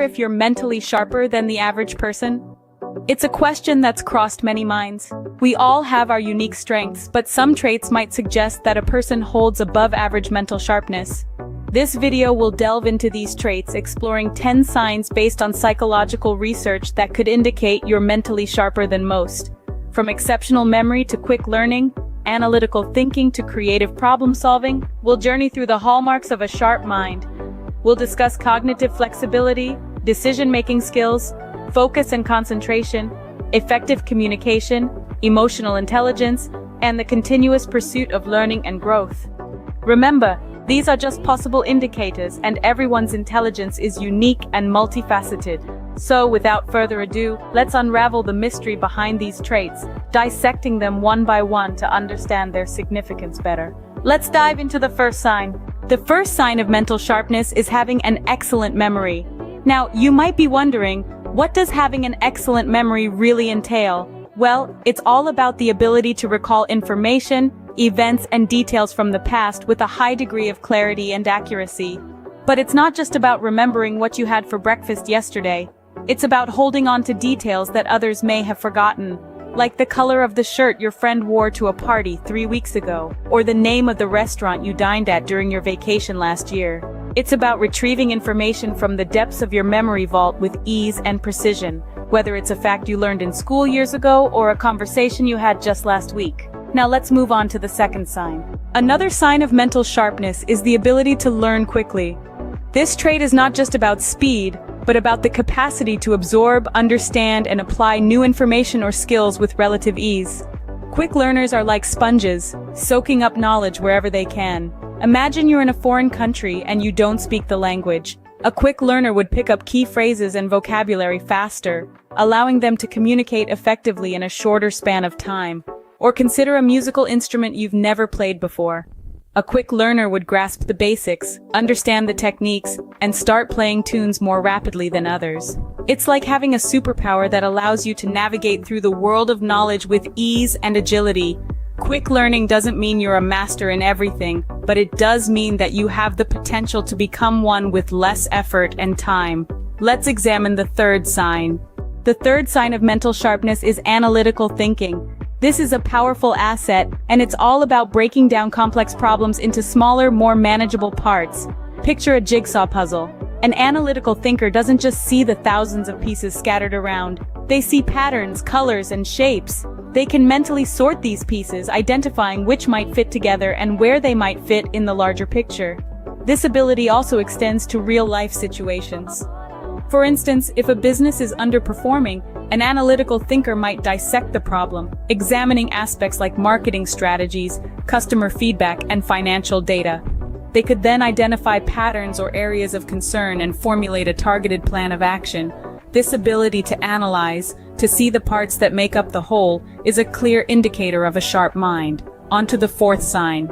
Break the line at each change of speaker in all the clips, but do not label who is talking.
if you're mentally sharper than the average person? It's a question that's crossed many minds. We all have our unique strengths, but some traits might suggest that a person holds above average mental sharpness. This video will delve into these traits, exploring 10 signs based on psychological research that could indicate you're mentally sharper than most. From exceptional memory to quick learning, analytical thinking to creative problem solving, we'll journey through the hallmarks of a sharp mind. We'll discuss cognitive flexibility, decision-making skills, focus and concentration, effective communication, emotional intelligence, and the continuous pursuit of learning and growth. Remember, these are just possible indicators, and everyone's intelligence is unique and multifaceted. So, without further ado, let's unravel the mystery behind these traits, dissecting them one by one to understand their significance better. Let's dive into the first sign. The first sign of mental sharpness is having an excellent memory. Now, you might be wondering, what does having an excellent memory really entail? Well, it's all about the ability to recall information, events, and details from the past with a high degree of clarity and accuracy. But it's not just about remembering what you had for breakfast yesterday. It's about holding on to details that others may have forgotten, like the color of the shirt your friend wore to a party 3 weeks ago, or the name of the restaurant you dined at during your vacation last year. It's about retrieving information from the depths of your memory vault with ease and precision, whether it's a fact you learned in school years ago or a conversation you had just last week. Now let's move on to the second sign. Another sign of mental sharpness is the ability to learn quickly. This trait is not just about speed, but about the capacity to absorb, understand, and apply new information or skills with relative ease. Quick learners are like sponges, soaking up knowledge wherever they can. Imagine you're in a foreign country and you don't speak the language. A quick learner would pick up key phrases and vocabulary faster, allowing them to communicate effectively in a shorter span of time. Or consider a musical instrument you've never played before. A quick learner would grasp the basics, understand the techniques, and start playing tunes more rapidly than others. It's like having a superpower that allows you to navigate through the world of knowledge with ease and agility. Quick learning doesn't mean you're a master in everything, but it does mean that you have the potential to become one with less effort and time. Let's examine the third sign. The third sign of mental sharpness is analytical thinking. This is a powerful asset, and it's all about breaking down complex problems into smaller, more manageable parts. Picture a jigsaw puzzle. An analytical thinker doesn't just see the thousands of pieces scattered around. They see patterns, colors, and shapes. They can mentally sort these pieces, identifying which might fit together and where they might fit in the larger picture. This ability also extends to real-life situations. For instance, if a business is underperforming, an analytical thinker might dissect the problem, examining aspects like marketing strategies, customer feedback, and financial data. They could then identify patterns or areas of concern and formulate a targeted plan of action. This ability to analyze, to see the parts that make up the whole, is a clear indicator of a sharp mind. On to the fourth sign.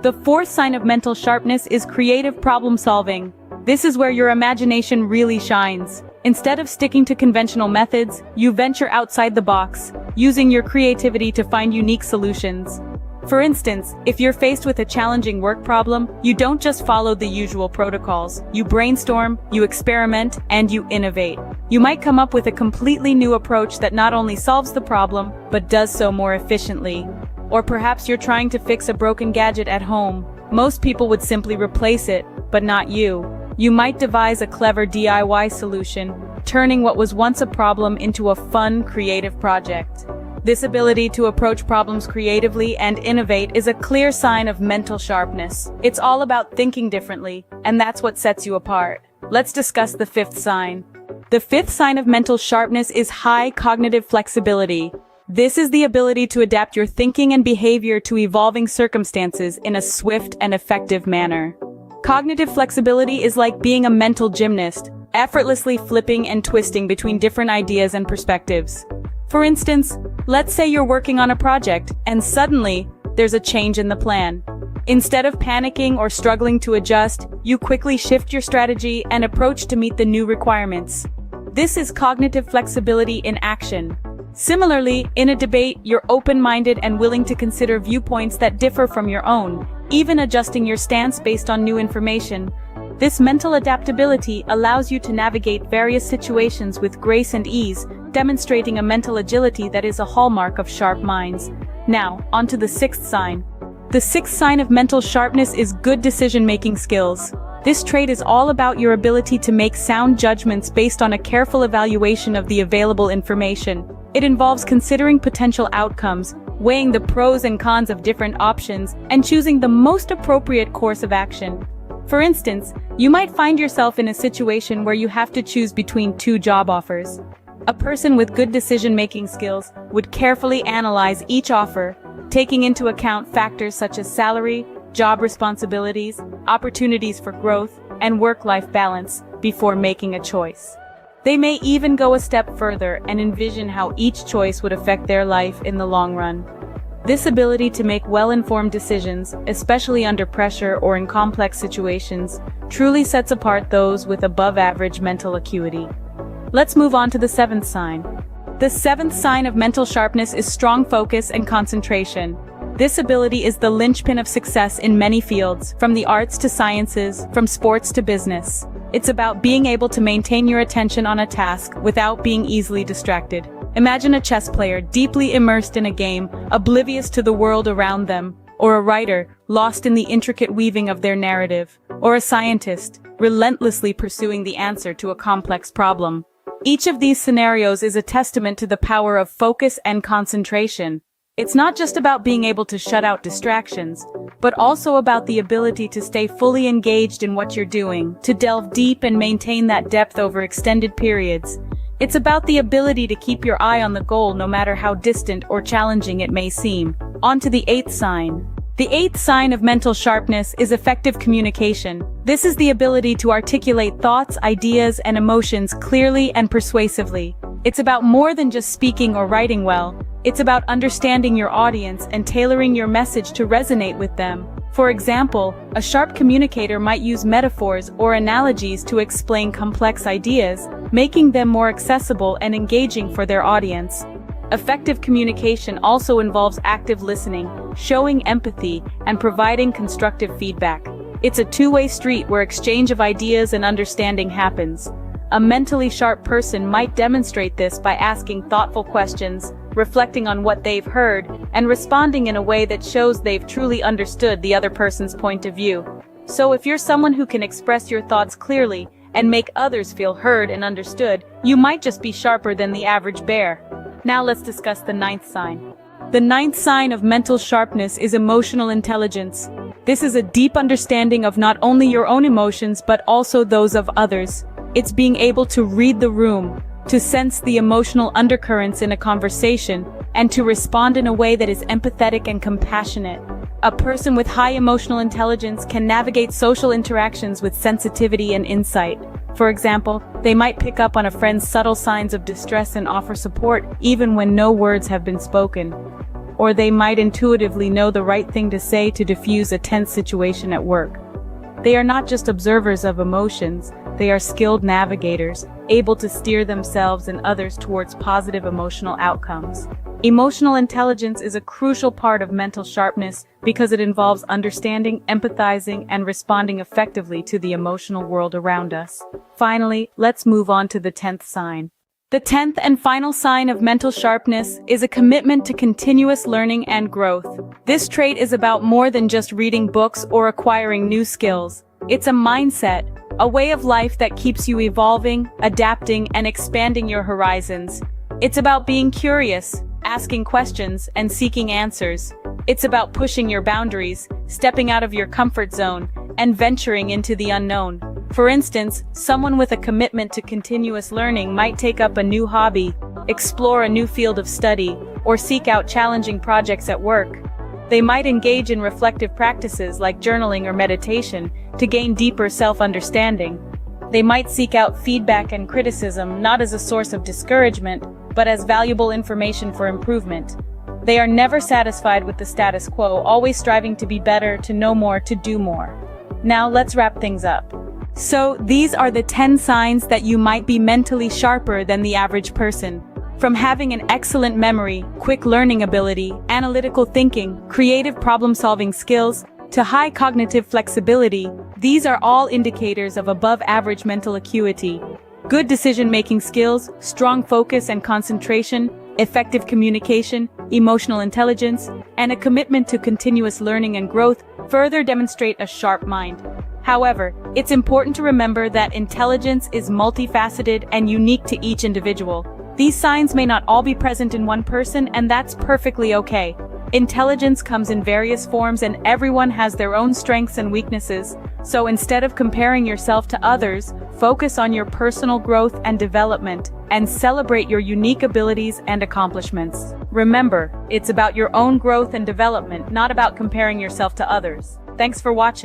The fourth sign of mental sharpness is creative problem solving. This is where your imagination really shines. Instead of sticking to conventional methods, you venture outside the box, using your creativity to find unique solutions. For instance, if you're faced with a challenging work problem, you don't just follow the usual protocols. You brainstorm, you experiment, and you innovate. You might come up with a completely new approach that not only solves the problem, but does so more efficiently. Or perhaps you're trying to fix a broken gadget at home. Most people would simply replace it, but not you. You might devise a clever DIY solution, turning what was once a problem into a fun, creative project. This ability to approach problems creatively and innovate is a clear sign of mental sharpness. It's all about thinking differently, and that's what sets you apart. Let's discuss the fifth sign. The fifth sign of mental sharpness is high cognitive flexibility. This is the ability to adapt your thinking and behavior to evolving circumstances in a swift and effective manner. Cognitive flexibility is like being a mental gymnast, effortlessly flipping and twisting between different ideas and perspectives. For instance, let's say you're working on a project, and suddenly, there's a change in the plan. Instead of panicking or struggling to adjust, you quickly shift your strategy and approach to meet the new requirements. This is cognitive flexibility in action. Similarly, in a debate, you're open-minded and willing to consider viewpoints that differ from your own, even adjusting your stance based on new information. This mental adaptability allows you to navigate various situations with grace and ease, demonstrating a mental agility that is a hallmark of sharp minds. Now, onto the sixth sign. The sixth sign of mental sharpness is good decision-making skills. This trait is all about your ability to make sound judgments based on a careful evaluation of the available information. It involves considering potential outcomes, weighing the pros and cons of different options, and choosing the most appropriate course of action. For instance, you might find yourself in a situation where you have to choose between two job offers. A person with good decision-making skills would carefully analyze each offer, taking into account factors such as salary, job responsibilities, opportunities for growth, and work-life balance before making a choice. They may even go a step further and envision how each choice would affect their life in the long run. This ability to make well-informed decisions, especially under pressure or in complex situations, truly sets apart those with above-average mental acuity. Let's move on to the seventh sign. The seventh sign of mental sharpness is strong focus and concentration. This ability is the linchpin of success in many fields, from the arts to sciences, from sports to business. It's about being able to maintain your attention on a task without being easily distracted. Imagine a chess player deeply immersed in a game, oblivious to the world around them, or a writer lost in the intricate weaving of their narrative, or a scientist relentlessly pursuing the answer to a complex problem. Each of these scenarios is a testament to the power of focus and concentration. It's not just about being able to shut out distractions, but also about the ability to stay fully engaged in what you're doing, to delve deep and maintain that depth over extended periods. It's about the ability to keep your eye on the goal no matter how distant or challenging it may seem. On to the eighth sign. The eighth sign of mental sharpness is effective communication. This is the ability to articulate thoughts, ideas, and emotions clearly and persuasively. It's about more than just speaking or writing well. It's about understanding your audience and tailoring your message to resonate with them. For example, a sharp communicator might use metaphors or analogies to explain complex ideas, making them more accessible and engaging for their audience. Effective communication also involves active listening, showing empathy, and providing constructive feedback. It's a two-way street where exchange of ideas and understanding happens. A mentally sharp person might demonstrate this by asking thoughtful questions, reflecting on what they've heard, and responding in a way that shows they've truly understood the other person's point of view. So if you're someone who can express your thoughts clearly and make others feel heard and understood, you might just be sharper than the average bear. Now let's discuss the ninth sign. The ninth sign of mental sharpness is emotional intelligence. This is a deep understanding of not only your own emotions but also those of others. It's being able to read the room, to sense the emotional undercurrents in a conversation, and to respond in a way that is empathetic and compassionate. A person with high emotional intelligence can navigate social interactions with sensitivity and insight. For example, they might pick up on a friend's subtle signs of distress and offer support even when no words have been spoken. Or they might intuitively know the right thing to say to diffuse a tense situation at work. They are not just observers of emotions, they are skilled navigators, able to steer themselves and others towards positive emotional outcomes. Emotional intelligence is a crucial part of mental sharpness because it involves understanding, empathizing, and responding effectively to the emotional world around us. Finally, let's move on to the 10th sign. The 10th and final sign of mental sharpness is a commitment to continuous learning and growth. This trait is about more than just reading books or acquiring new skills. It's a mindset, a way of life that keeps you evolving, adapting, and expanding your horizons. It's about being curious, asking questions, and seeking answers. It's about pushing your boundaries, stepping out of your comfort zone, and venturing into the unknown. For instance, someone with a commitment to continuous learning might take up a new hobby, explore a new field of study, or seek out challenging projects at work. They might engage in reflective practices like journaling or meditation to gain deeper self-understanding. They might seek out feedback and criticism not as a source of discouragement, but as valuable information for improvement. They are never satisfied with the status quo, always striving to be better, to know more, to do more. Now let's wrap things up. So, these are the 10 signs that you might be mentally sharper than the average person. From having an excellent memory, quick learning ability, analytical thinking, creative problem-solving skills, to high cognitive flexibility, these are all indicators of above-average mental acuity. Good decision-making skills, strong focus and concentration, effective communication, emotional intelligence, and a commitment to continuous learning and growth further demonstrate a sharp mind. However, it's important to remember that intelligence is multifaceted and unique to each individual. These signs may not all be present in one person, and that's perfectly okay. Intelligence comes in various forms and everyone has their own strengths and weaknesses. So instead of comparing yourself to others, focus on your personal growth and development and celebrate your unique abilities and accomplishments. Remember, it's about your own growth and development, not about comparing yourself to others. Thanks for watching.